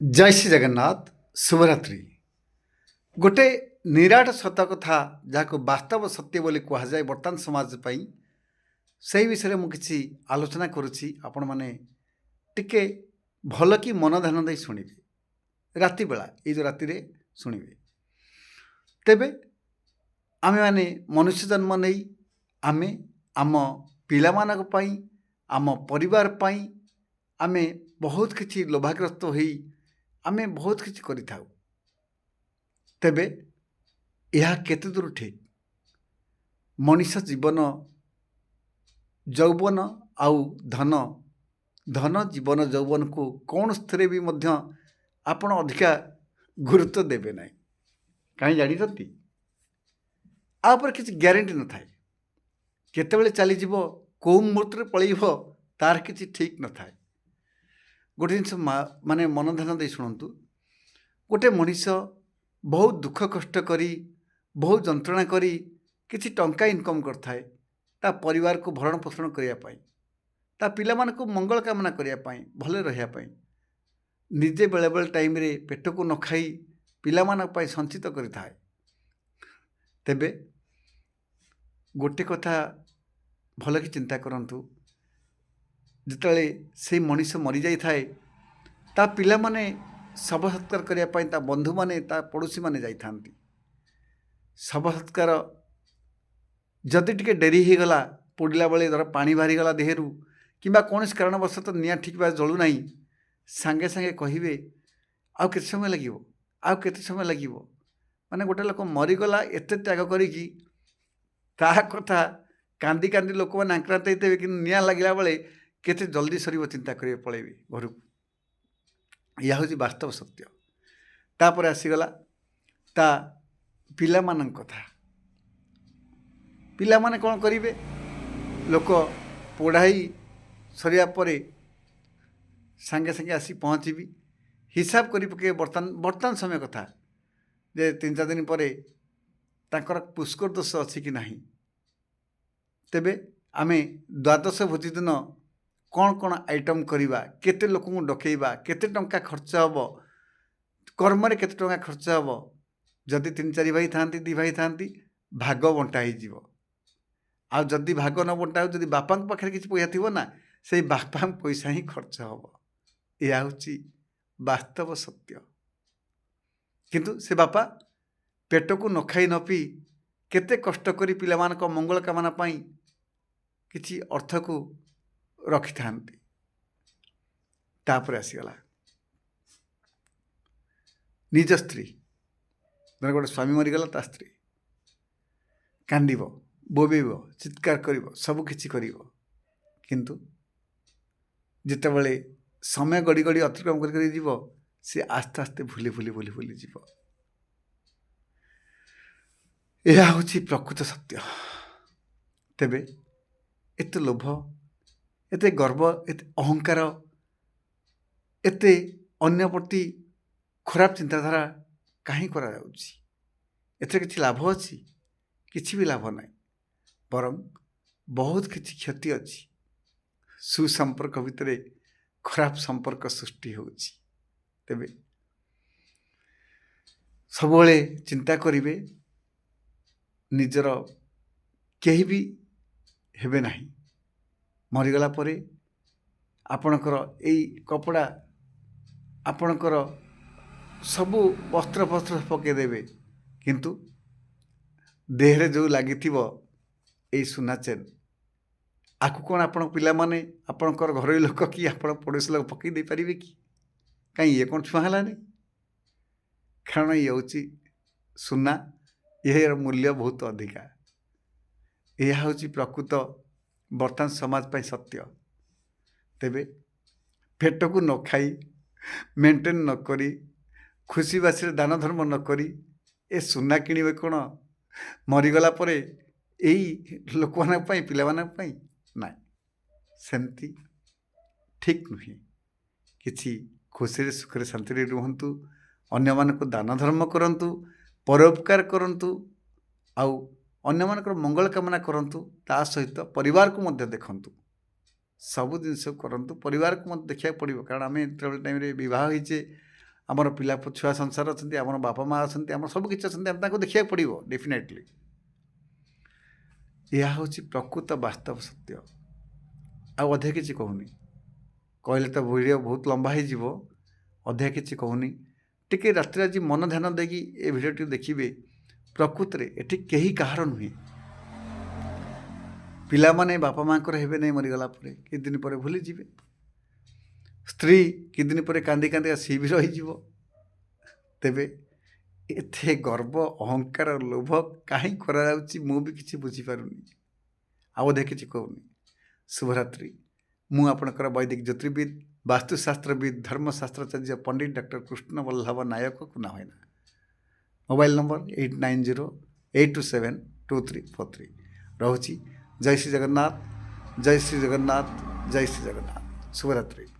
जय श्री जगन्नाथ शुभरात्रि गोटे निराट सत कथा जहाँ वास्तव सत्य बोली कहुए बर्तमान समाज पाई से विषय में किसी आलोचना करुच्ची आपण मैंने टिके भल कि मन ध्यान दे शुणे राति बेला ये जो राति शुणे तेबे आमे माने मनुष्य जन्म नहीं आमे आम पिलामानक पई आम परिवार पई आमे बहुत किछि लोभाग्रस्त होई आमे बहुत किछि करि थाउ तेबे यह केते दूर ठीक मनुष्य जीवन यौवन आउ धन धन जीवन यौवन को कौन स्थिर भी मध्य आपण अधिका गुरुत्व देबे नहीं कहीं जानी आपर किसी ग्यारंटी न थाए केतेबेले चलीज कौ मुहूर्त पलैब तार किसी ठीक न थाए गोटे जिन माने मन ध्यान दे शुणु गोटे मनीष बहुत दुख कष्ट करी बहुत जंत्रणा करी किसी टंका इनकम करथाए ता परिवार को भरण पोषण करने ता पिला मान को मंगल कामना करने भले रहा निजे बेले बेले टाइम रे पेट को न खाई पिला मान पाई संचित करिथाए तेबे गोटे कथा भल कि चिंता करंतु जिते से मनीष मरी जाई थाए ता पिला माने शव सत्कार करने ता बंधु माने ता पड़ोशी माने जाई थांती शव सत्कार जदि टिके डेरी हो गला पोड़ला बेले धर पानी बाहरी गला देहरु किंबा कौन कारणवश तो निया ठीक भाव जलू ना सांगे सांगे कहे आउ केते समय लगे आउ केते समय लगे माने गोटे लोक मरीगला एत त्याग करी ता कथा कांदी कांदी लोक मैंने आक्रांत होते कि निया लगे बेले केते जल्दी सर चिंता करेंगे पलैबे घर को यह हूँ वास्तव सत्य तापर आसीगला ता पिला मान कथा पिला माने कौन करेंगे लोक पढ़ाई सरिया परे सांगे सांगे आसी पहुँचबी हिसाब करी पके बर्तमान समय कथा जे 3-4 दिन पर तांकर पुष्कर दोष अच्छी कि नहीं तेबे आमे द्वादश भोजी दिन कौन कौन आइटम करवा केते लोक डकैबा केते टंका खर्च हम कर्म केते टंका खर्च हम जदि 3-4 भाई था 2 भाई था भाग बंटा हो आ जदि भाग न बंटा हो जदि बापा पाखे किसी पैसा थी ना से बापा पैसा ही खर्च हम यह हूँ वास्तव सत्य किंतु से बापा पेट को न खाई न पी केते कष्ट करी पिला मान को मंगल कामना पाई किछि अर्थ को रखि थांती तापर आसीगला निज स्त्री धर गोटे स्वामी मरीगला ता स्त्री कांदिब बोबेब चित्कार करिब सब किछि करिब किंतु जितेबले समय गड़ी गड़ी अतिक्रम कर जीव सी आस्ते आस्ते भूली भूली भूली भूली जीव यह हूँ प्रकृत सत्य तेबे एत लोभ एत गर्व एत अहंकार एत अन्य प्रति खराब चिंताधारा कहीं करा किसी लाभ अच्छी किसी भी लाभ ना बरं बहुत किसी क्षति अच्छी सुसंपर्क भितर खराब संपर्क सृष्टि होची तेबे सबले चिंता करिवे निजर केही भी हेबे नहीं मरीगला परे आपणकर एई कपड़ा आपणकर सबु वस्त्र वस्त्र पकईदेवे किंतु देहरे जो लगी एई सुना चेन आकु कौन आपण पिला माने आपणकर घर लोक कि आपण पड़ोसी लोक पकई दे पारिबे कि कहीं ये कौन छुआ है कारण ये हूँ सुना यह मूल्य बहुत अधिका यह हूँ प्रकृत बर्तमान समाज पाई सत्य तेबे पेट को न खाई मेंटेन न करी खुशी बासी दान धर्म न करी ए सुना किणवे कौन मरीगला परे यही लोक पिला ना सेमती ठीक नुहे किसी खुशी सुखरे शांति रुहतु अन्य मानक दान धर्म करंतु परोपकार करंतु आउ अन्य मानकर मंगल कामना करंतु ता सहित परिवार को मध्य देखंतु सबु जिनस करंतु परिवार को मध्य देखा पड़ो कारण आम टाइम रे विवाह होइचे आमर पिला छुआ संसार अच्छा आम बापा माँ अच्छा आम सब किसी अच्छा देखा पड़ो डेफिनेटली यह हूँ प्रकृत वास्तव सत्य आधे किसी कहूनी कहले तो वीडियो बहुत लंबा हो अधे किसी कहूनी टिके रात्रि आज मन ध्यान देकी ए भिडियोटी देखिए प्रकृत में ये कहीं कहार नुहे पिला माने बापा माँ हेबे नहीं मरीगला कि दिन पर भूली जीवे स्त्री कि दिन पर कांदी कांदी सी भी रही तेबे एथे गर्व अहंकार लोभ कहीं करा भी किसी बुझीपारुनी आधे किसी कहूनी शुभरात्रि मु आपणकर वैदिक ज्योतिर्विद वास्तुशास्त्रविद धर्मशास्त्राचार्य पंडित डॉक्टर कृष्ण वल्लभ नायक कुना होना मोबाइल नंबर 8908272343 रोची जय श्री जगन्नाथ जय श्री जगन्नाथ जय श्री जगन्नाथ शुभरात्रि।